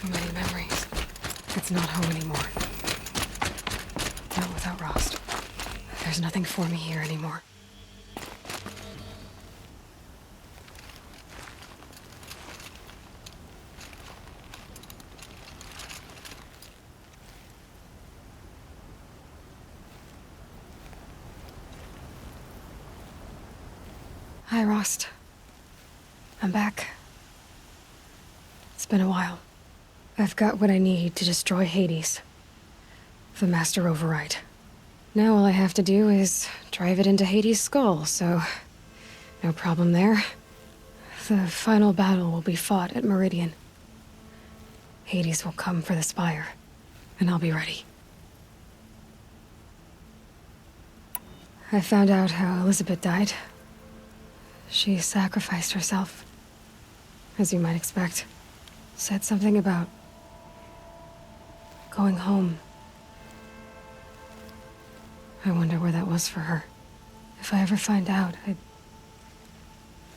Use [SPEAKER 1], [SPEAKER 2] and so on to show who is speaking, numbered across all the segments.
[SPEAKER 1] So many memories. It's not home anymore. Not without Rost. There's nothing for me here anymore. Hi, Rost. I'm back. It's been a while. I've got what I need to destroy Hades. The Master Override. Now all I have to do is drive it into Hades' skull, so no problem there. The final battle will be fought at Meridian. Hades will come for the Spire, and I'll be ready. I found out how Elizabeth died. She sacrificed herself, as you might expect. Said something about going home. I wonder where that was for her. If I ever find out, I'd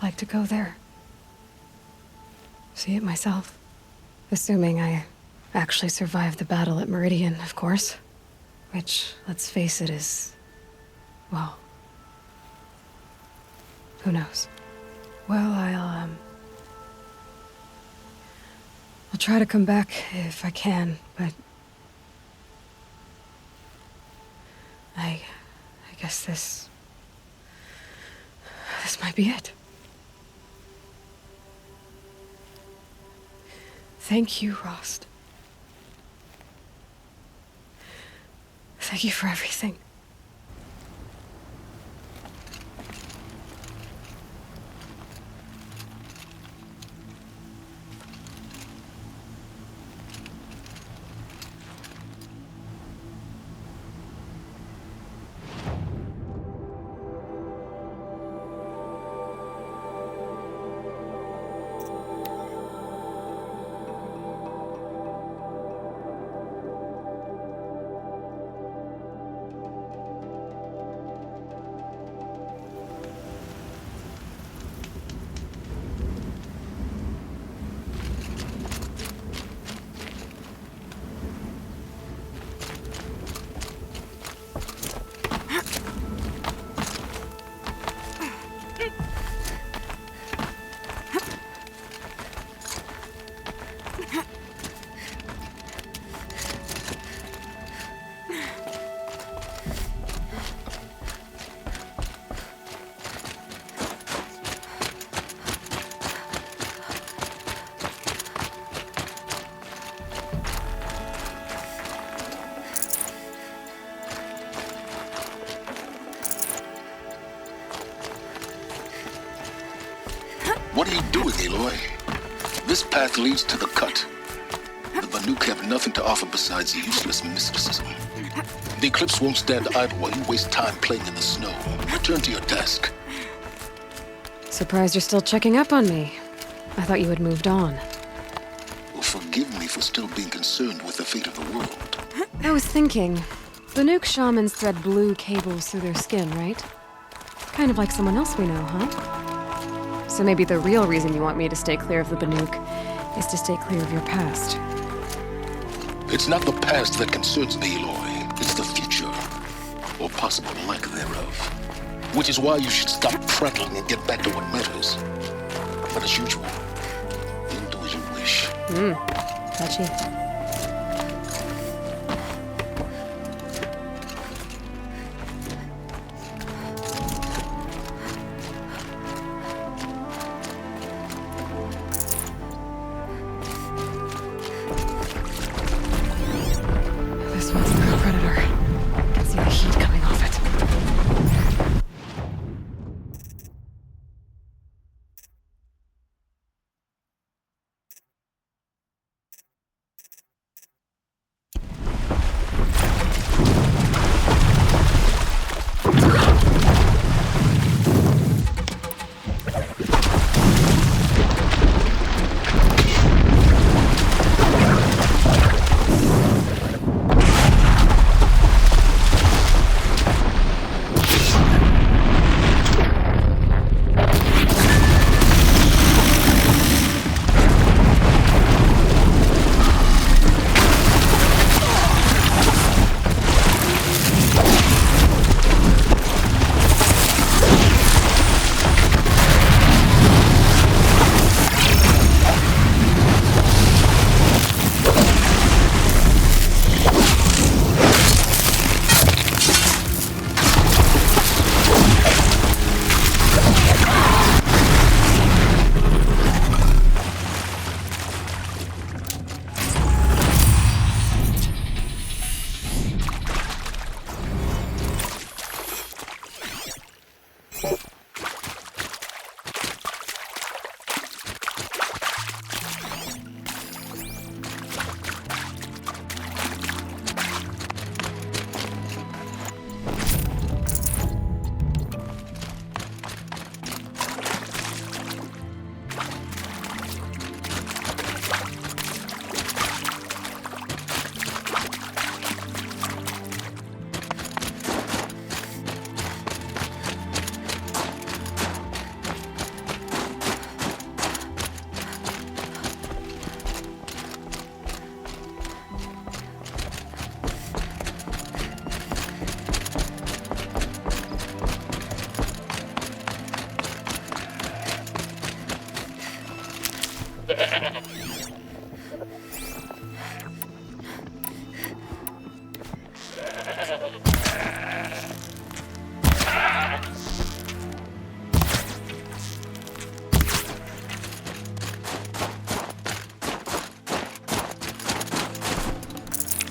[SPEAKER 1] like to go there. See it myself. Assuming I actually survived the battle at Meridian, of course. Which, let's face it, is... well... who knows? Well, I'll try to come back if I can, but... I guess this might be it. Thank you, Rost. Thank you for everything.
[SPEAKER 2] What are you doing, Aloy? This path leads to the cut. The Banuk have nothing to offer besides useless mysticism. The Eclipse won't stand idle while you waste time playing in the snow. Return to your desk.
[SPEAKER 1] Surprised you're still checking up on me. I thought you had moved on.
[SPEAKER 2] Well, forgive me for still being concerned with the fate of the world.
[SPEAKER 1] I was thinking, Banuk shamans thread blue cables through their skin, right? Kind of like someone else we know, huh? So maybe the real reason you want me to stay clear of the Banuk is to stay clear of your past.
[SPEAKER 2] It's not the past that concerns me, Aloy. It's the future. Or possible lack thereof. Which is why you should stop prattling and get back to what matters. But as usual, you'll do as you wish.
[SPEAKER 1] Touchy.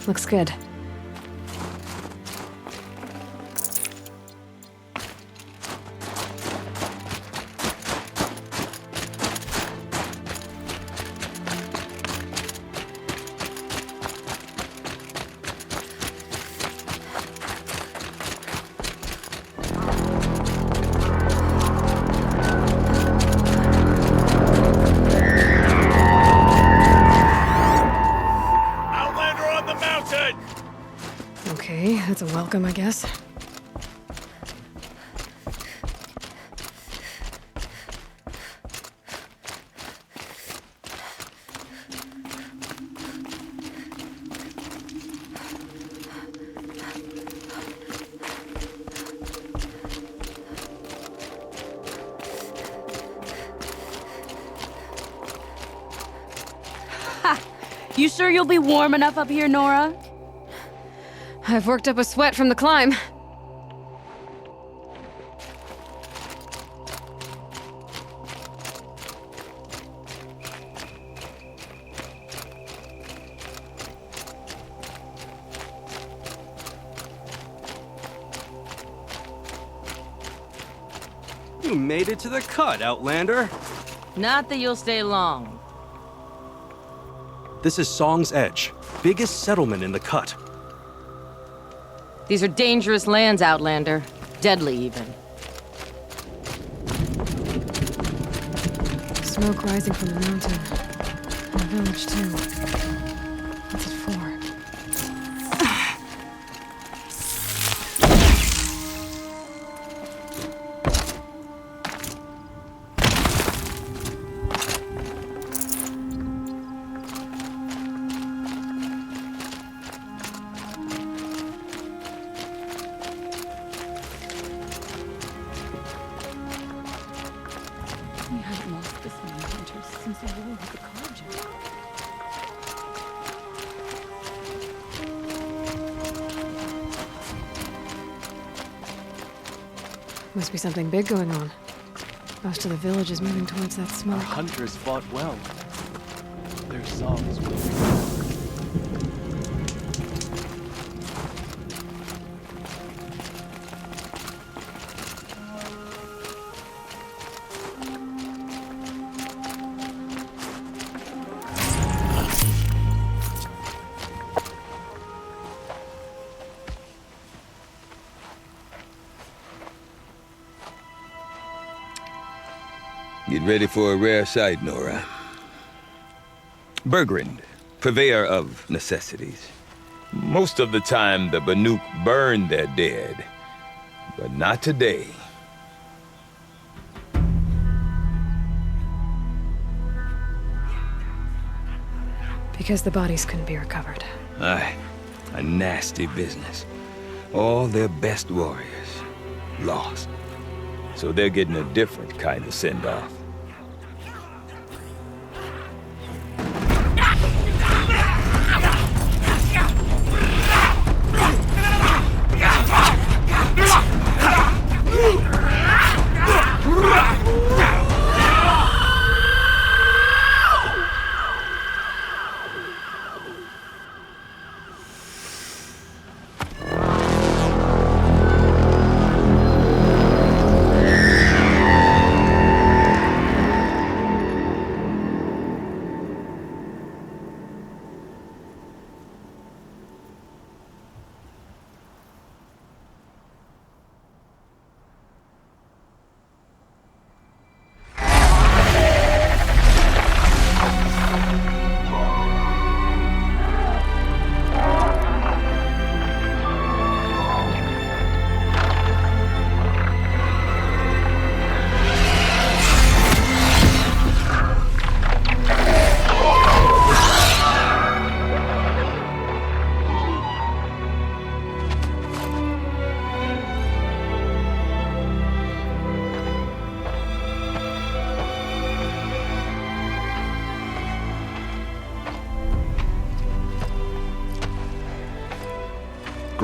[SPEAKER 1] Looks good. Okay, that's a welcome, I guess.
[SPEAKER 3] Ha! You sure you'll be warm enough up here, Nora?
[SPEAKER 1] I've worked up a sweat from the climb.
[SPEAKER 4] You made it to the cut, Outlander.
[SPEAKER 3] Not that you'll stay long.
[SPEAKER 4] This is Song's Edge, biggest settlement in the cut.
[SPEAKER 3] These are dangerous lands, Outlander. Deadly, even.
[SPEAKER 1] Smoke rising from the mountain. And a village, too. What's it for?
[SPEAKER 3] We haven't lost this many hunters since the war with the Carja.
[SPEAKER 1] Must be something big going on. Most of the village is moving towards that
[SPEAKER 5] Our
[SPEAKER 1] smoke.
[SPEAKER 5] hunters fought well. Their songs will
[SPEAKER 6] Get ready for a rare sight, Nora. Bergrand, purveyor of necessities. Most of the time, the Banuk burn their dead, but not today.
[SPEAKER 1] Because the bodies couldn't be recovered.
[SPEAKER 6] Aye, a nasty business. All their best warriors lost. So they're getting a different kind of send-off.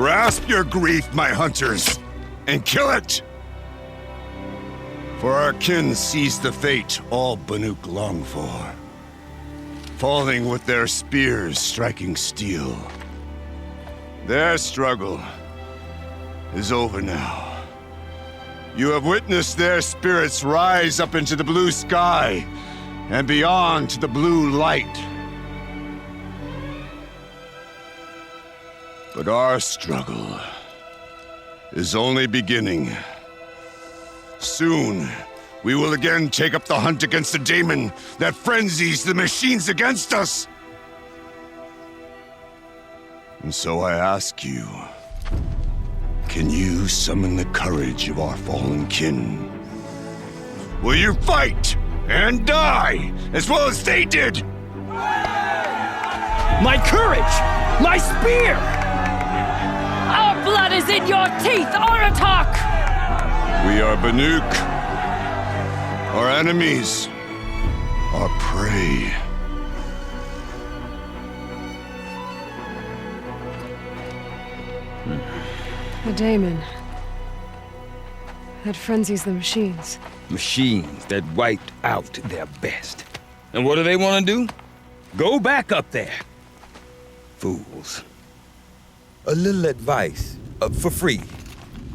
[SPEAKER 7] Grasp your grief, my hunters, and kill it! For our kin sees the fate all Banuk long for. Falling with their spears striking steel. Their struggle is over now. You have witnessed their spirits rise up into the blue sky and beyond to the blue light. But our struggle is only beginning. Soon, we will again take up the hunt against the daemon that frenzies the machines against us. And so I ask you, can you summon the courage of our fallen kin? Will you fight and die as well as they did?
[SPEAKER 8] My courage! My spear!
[SPEAKER 3] Our blood is in your teeth, Aratak!
[SPEAKER 7] We are Banuk. Our enemies are prey.
[SPEAKER 1] A daemon that frenzies the machines.
[SPEAKER 6] Machines that wiped out their best. And what do they want to do? Go back up there. Fools. A little advice, for free.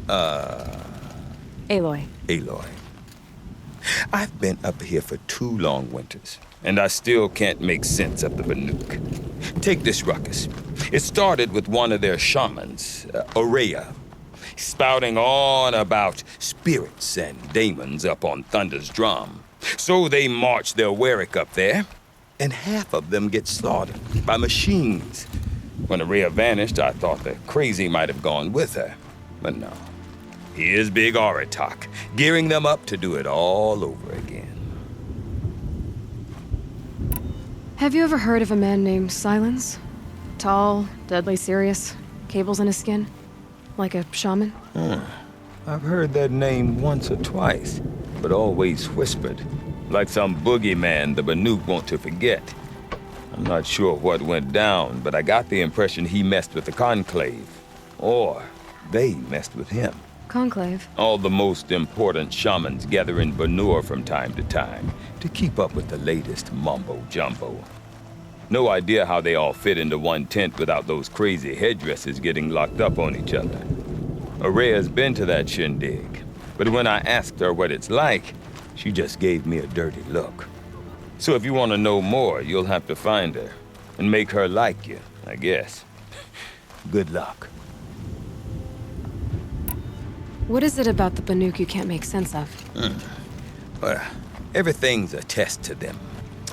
[SPEAKER 3] Aloy.
[SPEAKER 6] Aloy. I've been up here for 2 long winters, and I still can't make sense of the Banuk. Take this ruckus. It started with one of their shamans, Aurea, spouting on about spirits and daemons up on Thunder's drum. So they march their Werik up there, and half of them get slaughtered by machines. When Aurea vanished, I thought the crazy might have gone with her, but no. Here's Big Aratak, gearing them up to do it all over again.
[SPEAKER 1] Have you ever heard of a man named Silence? Tall, deadly serious, cables in his skin? Like a shaman?
[SPEAKER 6] I've heard that name once or twice, but always whispered. Like some boogeyman the Banuk want to forget. I'm not sure what went down, but I got the impression he messed with the Conclave. Or they messed with him.
[SPEAKER 1] Conclave?
[SPEAKER 6] All the most important shamans gather in Banur from time to time to keep up with the latest mumbo-jumbo. No idea how they all fit into one tent without those crazy headdresses getting locked up on each other. Aurea's been to that shindig, but when I asked her what it's like, she just gave me a dirty look. So if you want to know more, you'll have to find her and make her like you, I guess. Good luck.
[SPEAKER 1] What is it about the Banuk you can't make sense of?
[SPEAKER 6] Well, everything's a test to them.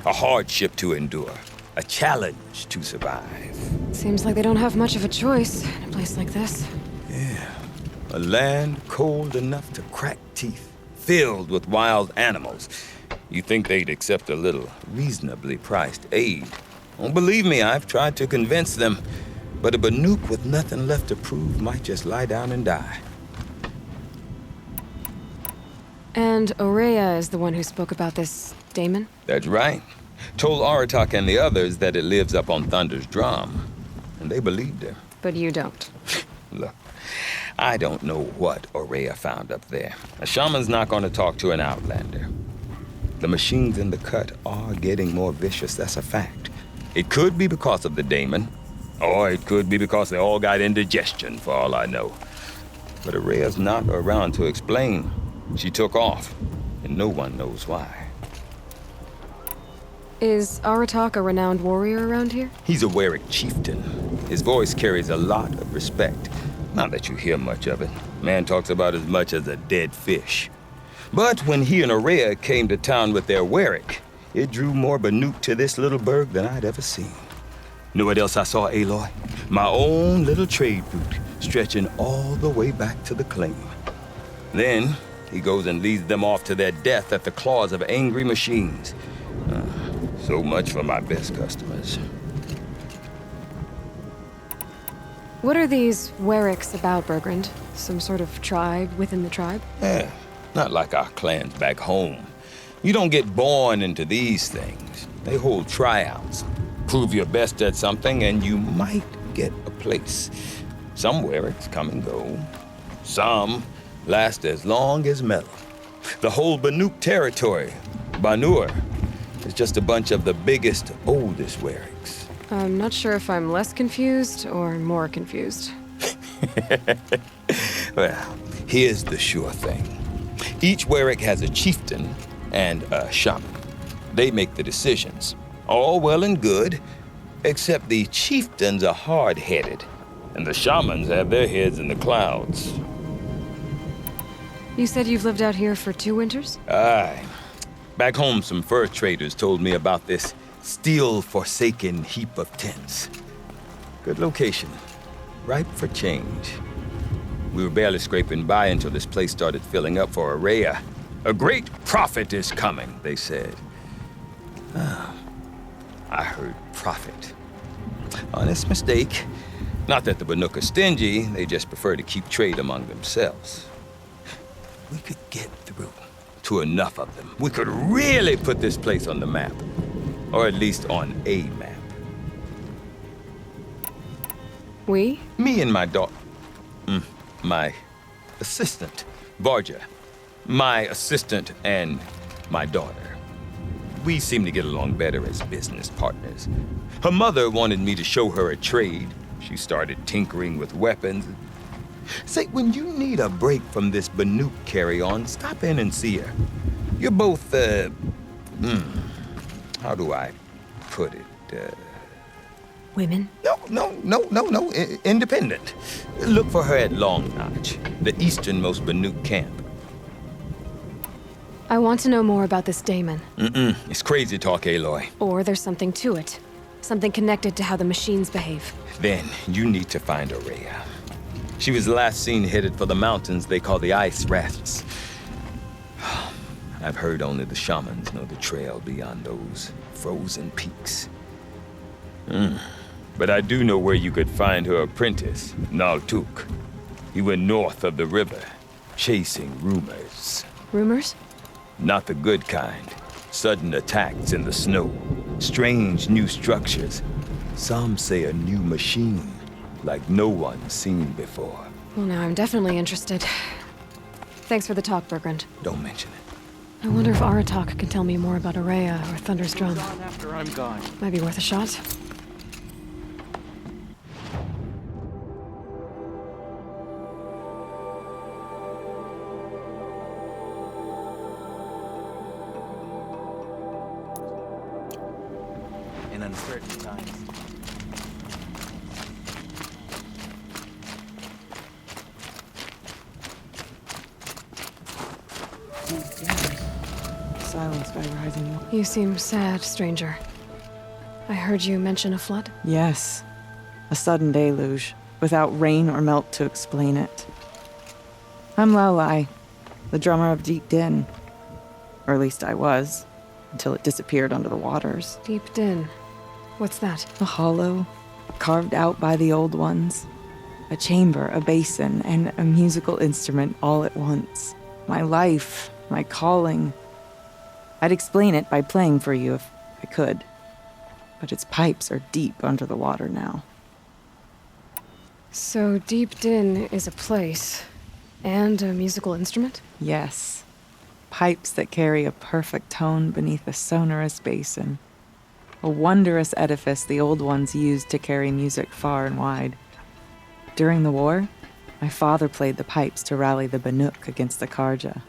[SPEAKER 6] A hardship to endure. A challenge to survive.
[SPEAKER 1] Seems like they don't have much of a choice in a place like this.
[SPEAKER 6] Yeah. A land cold enough to crack teeth. Filled with wild animals. You think they'd accept a little reasonably priced aid. Oh, believe me, I've tried to convince them. But a Banuk with nothing left to prove might just lie down and die.
[SPEAKER 1] And Aurea is the one who spoke about this daemon?
[SPEAKER 6] That's right. Told Aratak and the others that it lives up on Thunder's drum. And they believed her.
[SPEAKER 1] But you don't.
[SPEAKER 6] Look, I don't know what Aurea found up there. A shaman's not going to talk to an outlander. The machines in the cut are getting more vicious, that's a fact. It could be because of the daemon, or it could be because they all got indigestion, for all I know. But Aurea's not around to explain. She took off, and no one knows why.
[SPEAKER 1] Is Aratak a renowned warrior around here?
[SPEAKER 6] He's a Werik chieftain. His voice carries a lot of respect. Not that you hear much of it. Man talks about as much as a dead fish. But when he and Aurea came to town with their Werik, it drew more Banuk to this little burg than I'd ever seen. Know what else I saw, Aloy? My own little trade route, stretching all the way back to the claim. Then, he goes and leads them off to their death at the claws of angry machines. So much for my best customers.
[SPEAKER 1] What are these Weriks about, Bergrand? Some sort of tribe within the tribe?
[SPEAKER 6] Not like our clans back home. You don't get born into these things. They hold tryouts. Prove your best at something and you might get a place. Some Wericks come and go. Some last as long as metal. The whole Banuk territory, Banur, is just a bunch of the biggest, oldest Wericks.
[SPEAKER 1] I'm not sure if I'm less confused or more confused.
[SPEAKER 6] Well, here's the sure thing. Each Werick has a chieftain and a shaman. They make the decisions. All well and good, except the chieftains are hard-headed, and the shamans have their heads in the clouds.
[SPEAKER 1] You said you've lived out here for 2 winters?
[SPEAKER 6] Aye. Back home, some fur traders told me about this steel-forsaken heap of tents. Good location. Ripe for change. We were barely scraping by until this place started filling up for Araya. A great prophet is coming, they said. I heard prophet. Honest mistake. Not that the Banuk are stingy, they just prefer to keep trade among themselves. We could get through to enough of them. We could really put this place on the map. Or at least on a map.
[SPEAKER 1] We?
[SPEAKER 6] Me and my daughter. My assistant, Varja. My assistant and my daughter. We seem to get along better as business partners. Her mother wanted me to show her a trade. She started tinkering with weapons. Say, when you need a break from this Banuk carry-on, stop in and see her. You're both, how do I put it?
[SPEAKER 1] Women?
[SPEAKER 6] No. Independent. Look for her at Long Notch, the easternmost Banuk camp.
[SPEAKER 1] I want to know more about this daemon.
[SPEAKER 6] It's crazy talk, Aloy.
[SPEAKER 1] Or there's something to it. Something connected to how the machines behave.
[SPEAKER 6] Then you need to find Araya. She was last seen headed for the mountains they call the Ice Rafts. I've heard only the shamans know the trail beyond those frozen peaks. But I do know where you could find her apprentice, Naltuk. He went north of the river, chasing rumors.
[SPEAKER 1] Rumors?
[SPEAKER 6] Not the good kind. Sudden attacks in the snow. Strange new structures. Some say a new machine, like no one's seen before.
[SPEAKER 1] Well, now I'm definitely interested. Thanks for the talk, Bergrand.
[SPEAKER 6] Don't mention it.
[SPEAKER 1] I wonder if Aratak can tell me more about Araya or Thunder's Drum.
[SPEAKER 5] After I'm gone.
[SPEAKER 1] Might be worth a shot.
[SPEAKER 5] In uncertain times.
[SPEAKER 9] Silence by rising.
[SPEAKER 1] You seem sad, stranger. I heard you mention a flood?
[SPEAKER 9] Yes. A sudden deluge, without rain or melt to explain it. I'm Lalai, the drummer of Deep Din. Or at least I was, until it disappeared under the waters.
[SPEAKER 1] Deep Din. What's that?
[SPEAKER 9] A hollow, carved out by the old ones. A chamber, a basin, and a musical instrument all at once. My life, my calling. I'd explain it by playing for you if I could. But its pipes are deep under the water now.
[SPEAKER 1] So Deep Din is a place and a musical instrument?
[SPEAKER 9] Yes. Pipes that carry a perfect tone beneath a sonorous basin. A wondrous edifice the old ones used to carry music far and wide. During the war, my father played the pipes to rally the Banuk against the Karja.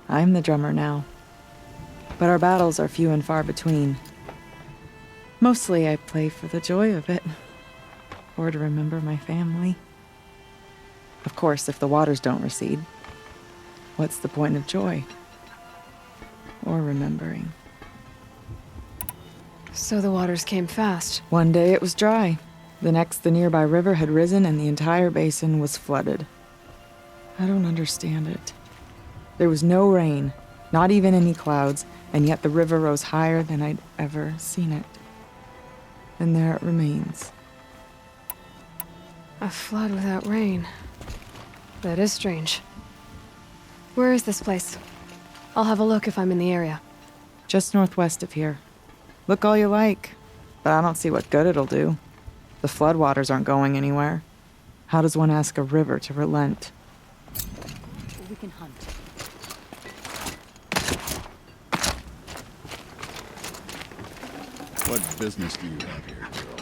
[SPEAKER 9] I'm the drummer now. But our battles are few and far between. Mostly I play for the joy of it, or to remember my family. Of course, if the waters don't recede, what's the point of joy? Or remembering?
[SPEAKER 1] So the waters came fast.
[SPEAKER 9] One day it was dry. The next, the nearby river had risen and the entire basin was flooded. I don't understand it. There was no rain, not even any clouds, and yet the river rose higher than I'd ever seen it. And there it remains.
[SPEAKER 1] A flood without rain. That is strange. Where is this place? I'll have a look if I'm in the area.
[SPEAKER 9] Just northwest of here. Look all you like, but I don't see what good it'll do. The floodwaters aren't going anywhere. How does one ask a river to relent?
[SPEAKER 3] We can hunt.
[SPEAKER 7] What business do you have here, girl?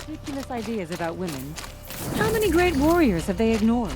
[SPEAKER 3] Ridiculous ideas about women. How many great warriors have they ignored?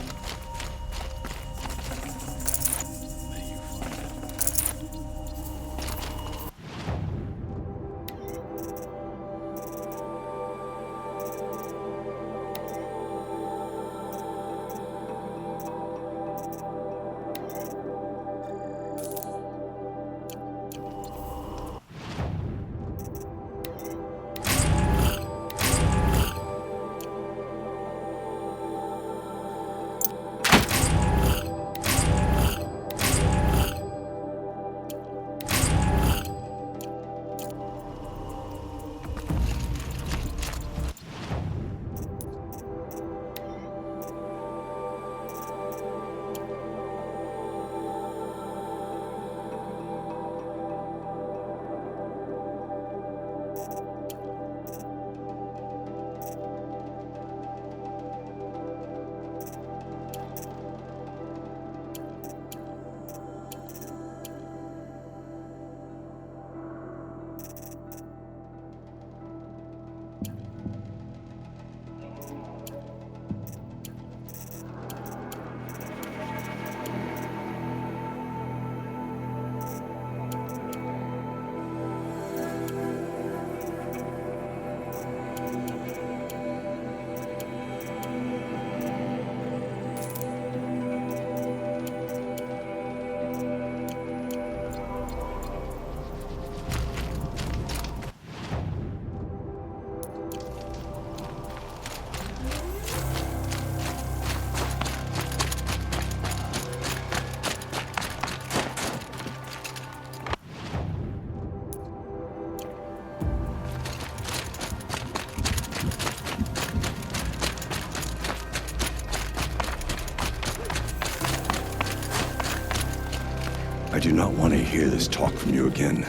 [SPEAKER 7] I do not want to hear this talk from you again.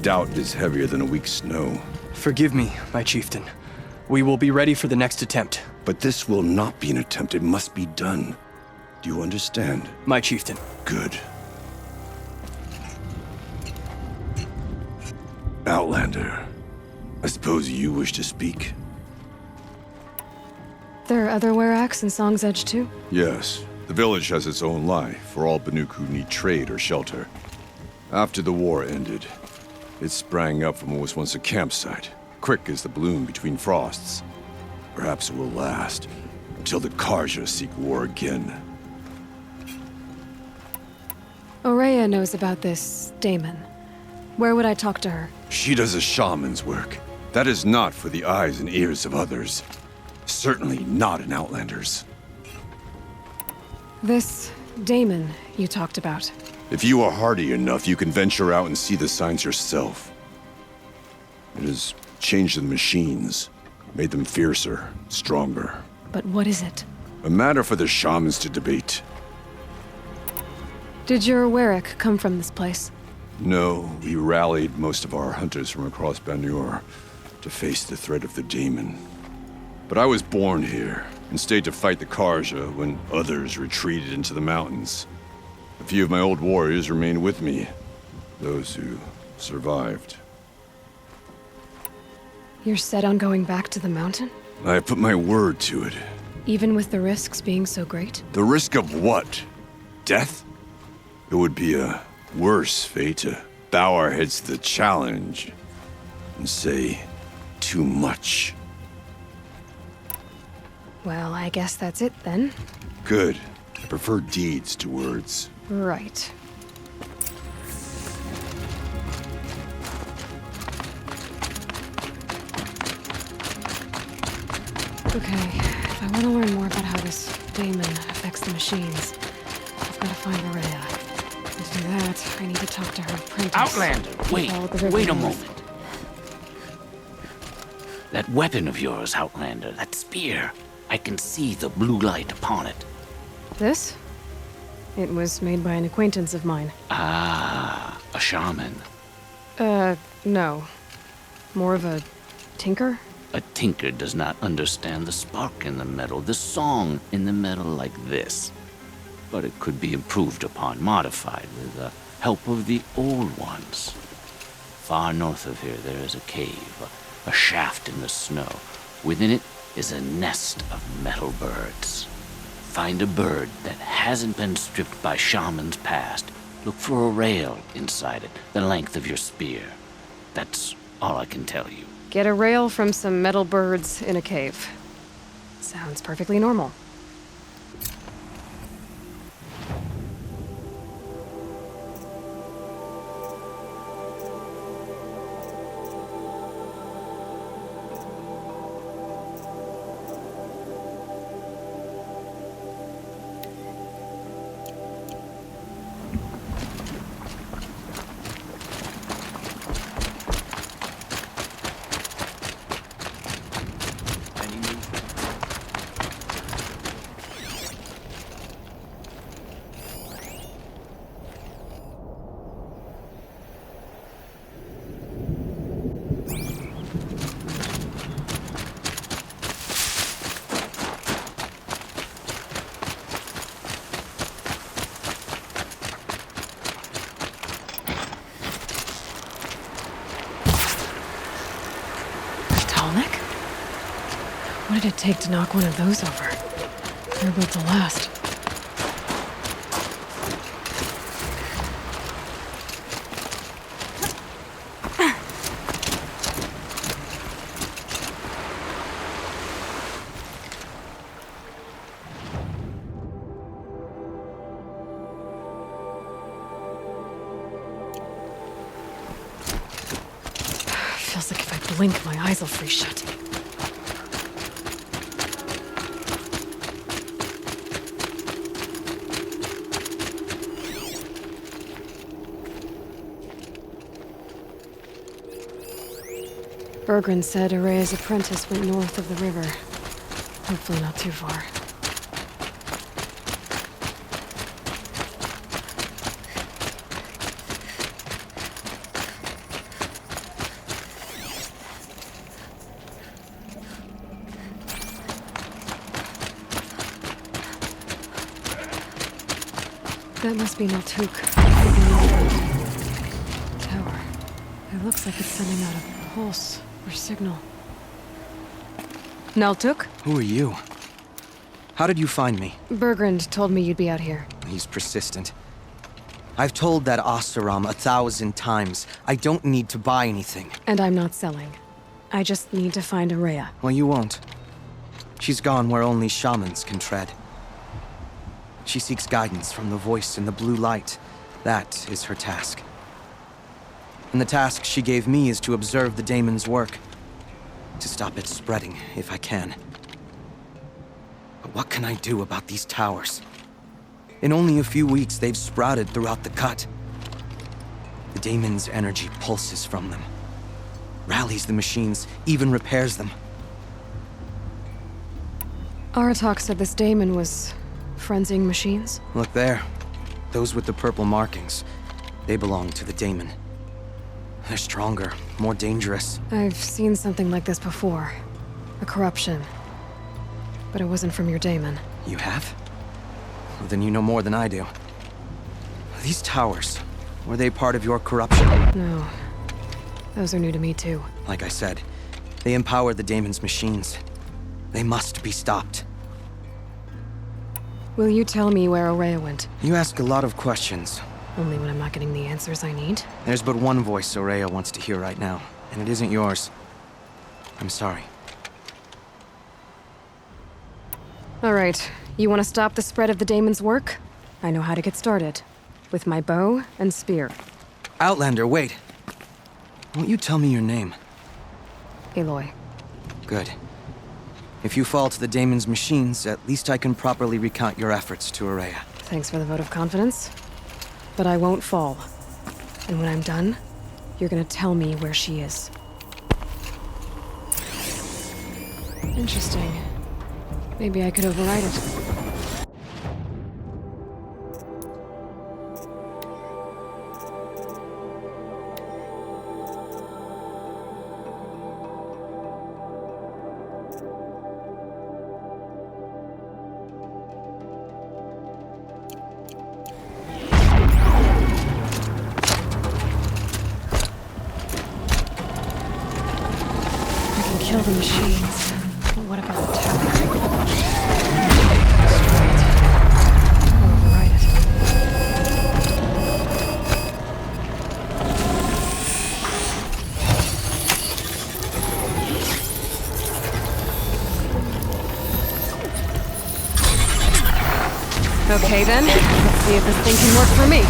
[SPEAKER 7] Doubt is heavier than a week's snow.
[SPEAKER 8] Forgive me, my chieftain. We will be ready for the next attempt.
[SPEAKER 7] But this will not be an attempt. It must be done. Do you understand?
[SPEAKER 8] My chieftain.
[SPEAKER 7] Good. Outlander, I suppose you wish to speak?
[SPEAKER 1] There are other were-acts in Song's Edge too?
[SPEAKER 7] Yes. The village has its own life for all Banuk who need trade or shelter. After the war ended, it sprang up from what was once a campsite, quick as the bloom between frosts. Perhaps it will last until the Karja seek war again.
[SPEAKER 1] Aurea knows about this Damon. Where would I talk to her?
[SPEAKER 7] She does a shaman's work. That is not for the eyes and ears of others. Certainly not an Outlander's.
[SPEAKER 1] This Damon you talked about.
[SPEAKER 7] If you are hardy enough, you can venture out and see the signs yourself. It has changed the machines, made them fiercer, stronger.
[SPEAKER 1] But what is it?
[SPEAKER 7] A matter for the shamans to debate.
[SPEAKER 1] Did your Warwick come from this place?
[SPEAKER 7] No, we rallied most of our hunters from across Banur to face the threat of the demon. But I was born here and stayed to fight the Karja when others retreated into the mountains. A few of my old warriors remained with me, those who survived.
[SPEAKER 1] You're set on going back to the mountain?
[SPEAKER 7] I put my word to it.
[SPEAKER 1] Even with the risks being so great?
[SPEAKER 7] The risk of what? Death? It would be a worse fate to bow our heads to the challenge and say too much.
[SPEAKER 1] Well, I guess that's it then.
[SPEAKER 7] Good. I prefer deeds to words.
[SPEAKER 1] Right. Okay, if I want to learn more about how this daemon affects the machines, I've got to find Aurea. To do that, I need to talk to her apprentice.
[SPEAKER 10] Outlander, wait,
[SPEAKER 1] Follow the river
[SPEAKER 10] wait a
[SPEAKER 1] north.
[SPEAKER 10] moment. That weapon of yours, Outlander, that spear, I can see the blue light upon it.
[SPEAKER 1] This? It was made by an acquaintance of mine.
[SPEAKER 10] Ah, a shaman.
[SPEAKER 1] No. More of a tinker?
[SPEAKER 10] A tinker does not understand the spark in the metal, the song in the metal like this. But it could be improved upon, modified with the help of the old ones. Far north of here there is a cave, a shaft in the snow. Within it is a nest of metal birds. Find a bird that hasn't been stripped by shamans past. Look for a rail inside it, the length of your spear. That's all I can tell you.
[SPEAKER 1] Get a rail from some metal birds in a cave. Sounds perfectly normal. Gatunek? What did it take to knock one of those over? They're built to last. Feels like if I blink, my eyes will freeze shut. Bergren said Aurea's apprentice went north of the river. Hopefully not too far. That must be Naltuk. Tower. It looks like it's sending out a pulse or signal. Naltuk?
[SPEAKER 8] Who are you? How did you find me?
[SPEAKER 1] Bergrand told me you'd be out here.
[SPEAKER 8] He's persistent. I've told that Oseram 1,000 times. I don't need to buy anything.
[SPEAKER 1] And I'm not selling. I just need to find Aurea.
[SPEAKER 8] Well, you won't. She's gone where only shamans can tread. She seeks guidance from the voice in the blue light. That is her task. And the task she gave me is to observe the daemon's work. To stop it spreading, if I can. But what can I do about these towers? In only a few weeks, they've sprouted throughout the cut. The daemon's energy pulses from them. Rallies the machines, even repairs them.
[SPEAKER 1] Aratak said this daemon was frenzying machines.
[SPEAKER 8] Look there. Those with the purple markings, they belong to the daemon. They're stronger, more dangerous.
[SPEAKER 1] I've seen something like this before. A corruption. But it wasn't from your daemon.
[SPEAKER 8] You have? Well, then you know more than I do. These towers, were they part of your corruption?
[SPEAKER 1] No. Those are new to me, too.
[SPEAKER 8] Like I said, they empower the daemon's machines. They must be stopped.
[SPEAKER 1] Will you tell me where Aurea went?
[SPEAKER 8] You ask a lot of questions.
[SPEAKER 1] Only when I'm not getting the answers I need?
[SPEAKER 8] There's but one voice Aurea wants to hear right now, and it isn't yours. I'm sorry.
[SPEAKER 1] All right. You want to stop the spread of the daemon's work? I know how to get started. With my bow and spear.
[SPEAKER 8] Outlander, wait. Won't you tell me your name?
[SPEAKER 1] Aloy.
[SPEAKER 8] Good. If you fall to the daemon's machines, at least I can properly recount your efforts to Aurea.
[SPEAKER 1] Thanks for the vote of confidence. But I won't fall. And when I'm done, you're gonna tell me where she is. Interesting. Maybe I could override it. Kill the machines. But what about the tower? I'll override it. Okay then, let's see if this thing can work for me.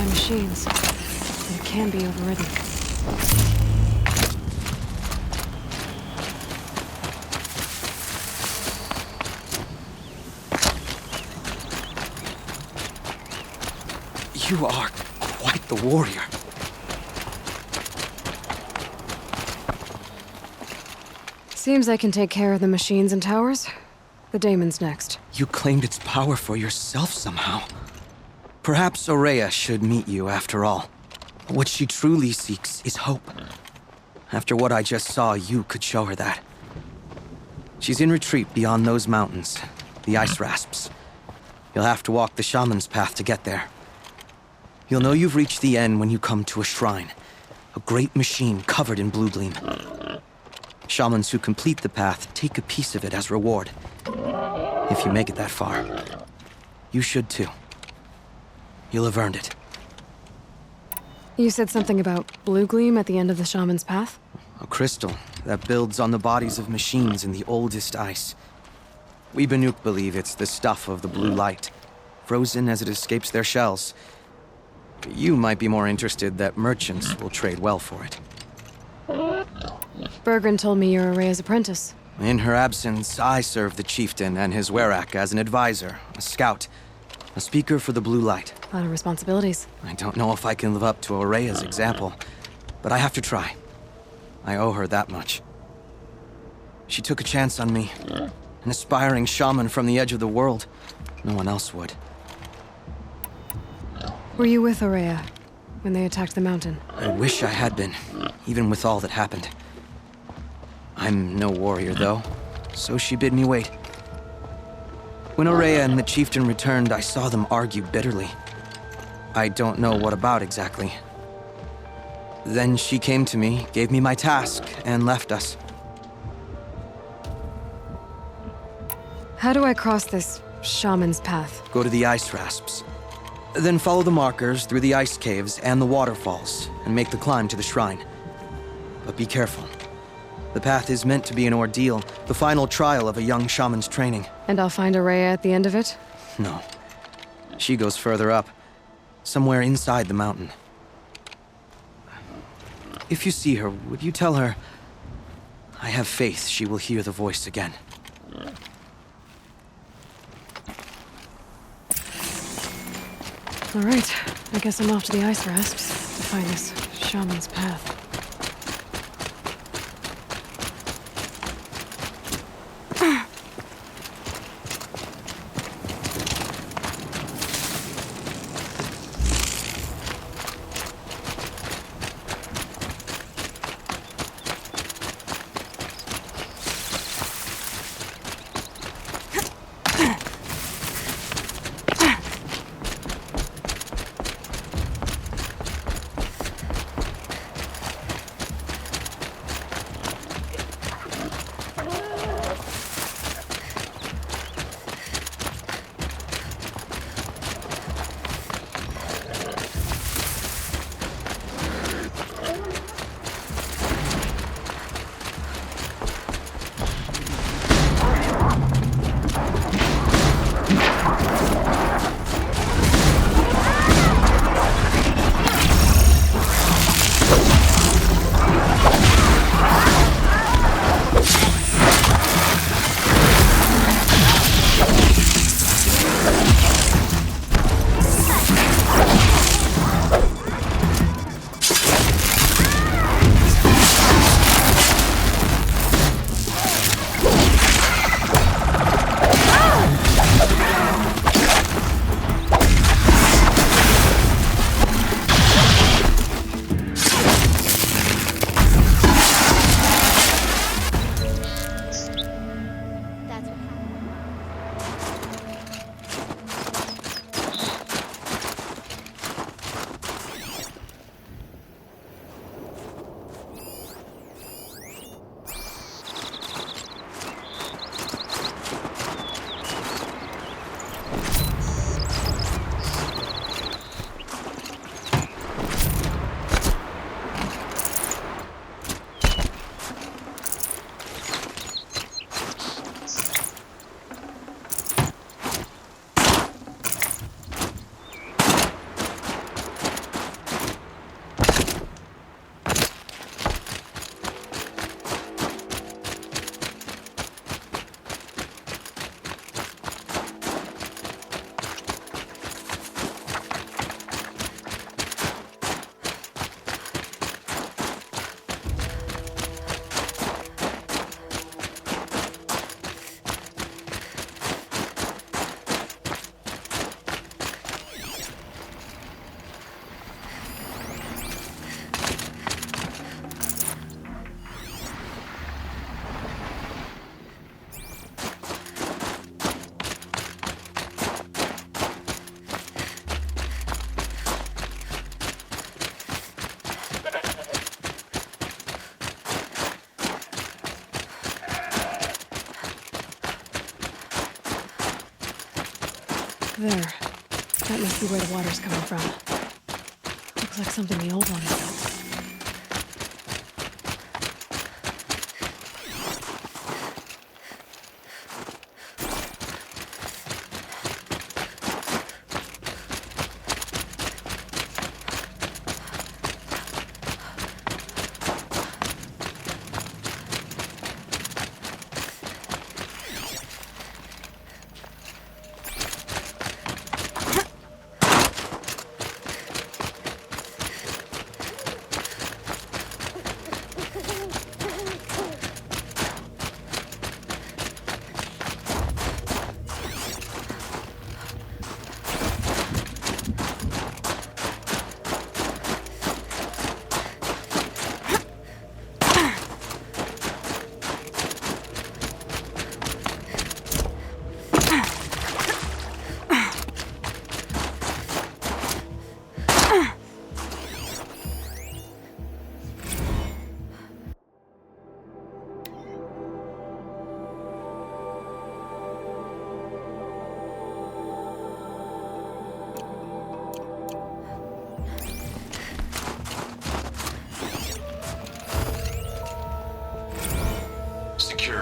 [SPEAKER 1] Machines. It can be overridden.
[SPEAKER 8] You are quite the warrior.
[SPEAKER 1] Seems I can take care of the machines and towers. The daemon's next.
[SPEAKER 8] You claimed its power for yourself somehow. Perhaps Aurea should meet you after all. What she truly seeks is hope. After what I just saw, you could show her that. She's in retreat beyond those mountains, the ice rasps. You'll have to walk the shaman's path to get there. You'll know you've reached the end when you come to a shrine, a great machine covered in blue gleam. Shamans who complete the path take a piece of it as reward. If you make it that far, you should too. You'll have earned it.
[SPEAKER 1] You said something about blue gleam at the end of the shaman's path?
[SPEAKER 8] A crystal that builds on the bodies of machines in the oldest ice. We Banuk believe it's the stuff of the blue light, frozen as it escapes their shells. You might be more interested that merchants will trade well for it.
[SPEAKER 1] Bergren told me you're Aurea's apprentice.
[SPEAKER 8] In her absence, I serve the chieftain and his werak as an advisor, a scout, a speaker for the blue light.
[SPEAKER 1] A lot of responsibilities.
[SPEAKER 8] I don't know if I can live up to Aurea's example, but I have to try. I owe her that much. She took a chance on me, an aspiring shaman from the edge of the world. No one else would.
[SPEAKER 1] Were you with Aurea when they attacked the mountain?
[SPEAKER 8] I wish I had been, even with all that happened. I'm no warrior, though, so she bid me wait. When Aurea and the chieftain returned, I saw them argue bitterly. I don't know what about exactly. Then she came to me, gave me my task, and left us.
[SPEAKER 1] How do I cross this shaman's path?
[SPEAKER 8] Go to the ice rasps. Then follow the markers through the ice caves and the waterfalls, and make the climb to the shrine. But be careful. The path is meant to be an ordeal, the final trial of a young shaman's training.
[SPEAKER 1] And I'll find Aurea at the end of it?
[SPEAKER 8] No. She goes further up, somewhere inside the mountain. If you see her, would you tell her, I have faith she will hear the voice again.
[SPEAKER 1] All right, I guess I'm off to the ice rasps to find this shaman's path. There. That must be where the water's coming from. Looks like something the old ones built.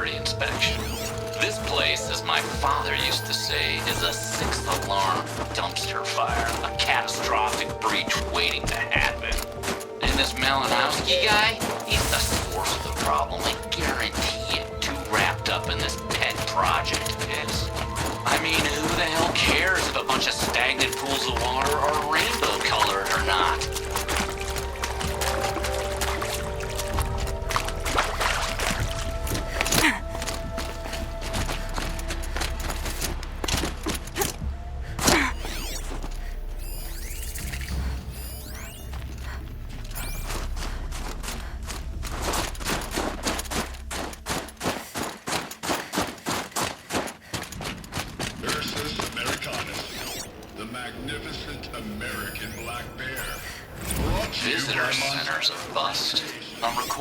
[SPEAKER 10] security inspection. This place, as my father used to say, is a sixth alarm dumpster fire, a catastrophic breach waiting to happen. And this Malinowski guy, he's the source of the problem. I guarantee it. Too wrapped up in this pet project of his. I mean, who the hell cares if a bunch of stagnant pools of water are rainbow colored or not?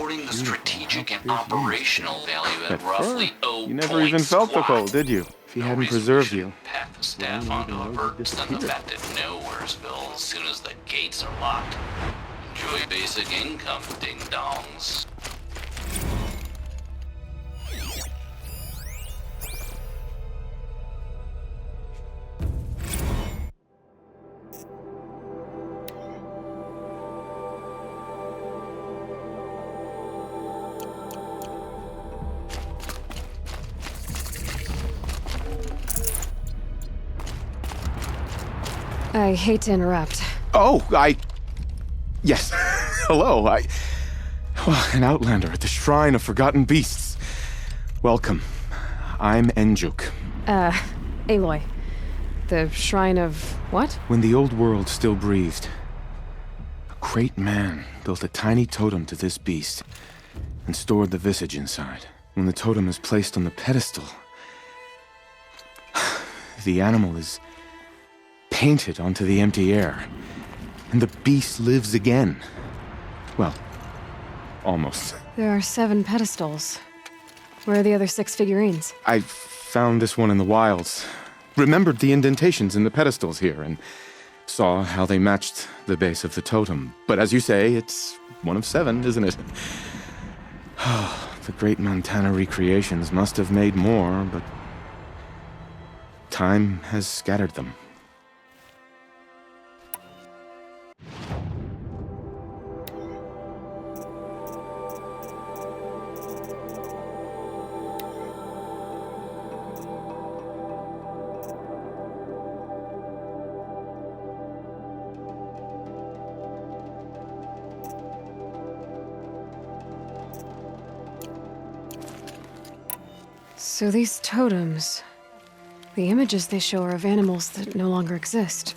[SPEAKER 10] The strategic and operational value at roughly
[SPEAKER 11] You never even felt the cold, did you? If he hadn't preserved you.
[SPEAKER 10] Pat the staff onto a bird, send them back to Nowheresville as soon as the gates are locked. Enjoy basic income, ding-dongs.
[SPEAKER 1] I hate to interrupt.
[SPEAKER 11] Oh, Yes. Hello, an outlander at the Shrine of Forgotten Beasts. Welcome. I'm Enjuk.
[SPEAKER 1] Aloy. The Shrine of what?
[SPEAKER 11] When the old world still breathed, a great man built a tiny totem to this beast and stored the visage inside. When the totem is placed on the pedestal, the animal is painted onto the empty air, and the beast lives again. Well, almost.
[SPEAKER 1] There are 7 pedestals. Where are the other 6 figurines?
[SPEAKER 11] I found this one in the wilds, remembered the indentations in the pedestals here, and saw how they matched the base of the totem. But as you say, it's one of 7, isn't it? The great Montana recreations must have made more, but time has scattered them.
[SPEAKER 1] So these totems, the images they show are of animals that no longer exist.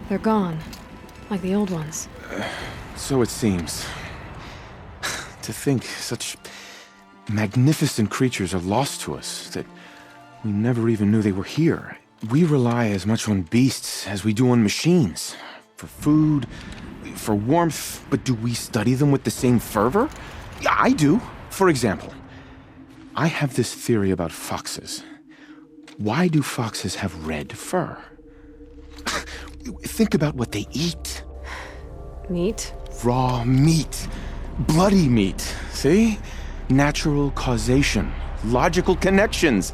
[SPEAKER 1] They're gone, like the old ones.
[SPEAKER 11] So it seems. To think such magnificent creatures are lost to us, that we never even knew they were here. We rely as much on beasts as we do on machines. For food, for warmth, but do we study them with the same fervor? Yeah, I do. For example, I have this theory about foxes. Why do foxes have red fur? Think about what they eat.
[SPEAKER 1] Meat?
[SPEAKER 11] Raw meat. Bloody meat. See? Natural causation. Logical connections.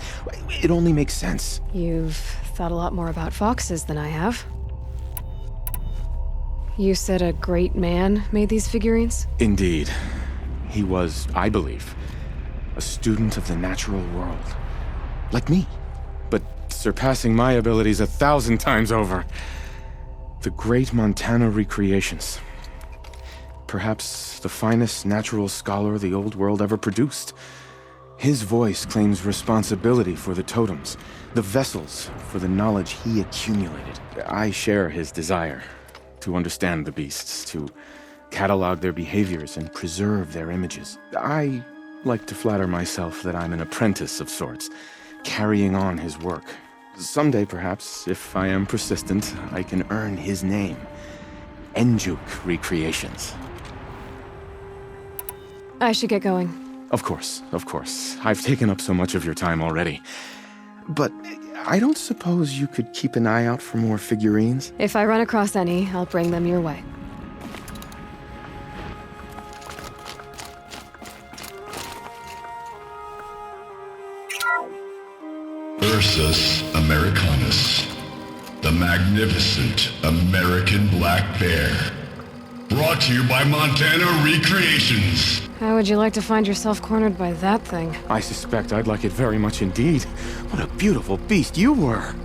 [SPEAKER 11] It only makes sense.
[SPEAKER 1] You've thought a lot more about foxes than I have. You said a great man made these figurines?
[SPEAKER 11] Indeed. He was, I believe, a student of the natural world. Like me. But surpassing my abilities 1,000 times over. The great Montana recreations. Perhaps the finest natural scholar the old world ever produced. His voice claims responsibility for the totems, the vessels for the knowledge he accumulated. I share his desire to understand the beasts, to catalog their behaviors and preserve their images. I like to flatter myself that I'm an apprentice of sorts, carrying on his work. Someday, perhaps, if I am persistent, I can earn his name. Enjuk Recreations.
[SPEAKER 1] I should get going.
[SPEAKER 11] Of course. I've taken up so much of your time already. But I don't suppose you could keep an eye out for more figurines?
[SPEAKER 1] If I run across any, I'll bring them your way.
[SPEAKER 12] Ursus americanus, the magnificent American black bear. Brought to you by Montana Recreations.
[SPEAKER 1] How would you like to find yourself cornered by that thing?
[SPEAKER 11] I suspect I'd like it very much indeed. What a beautiful beast you were.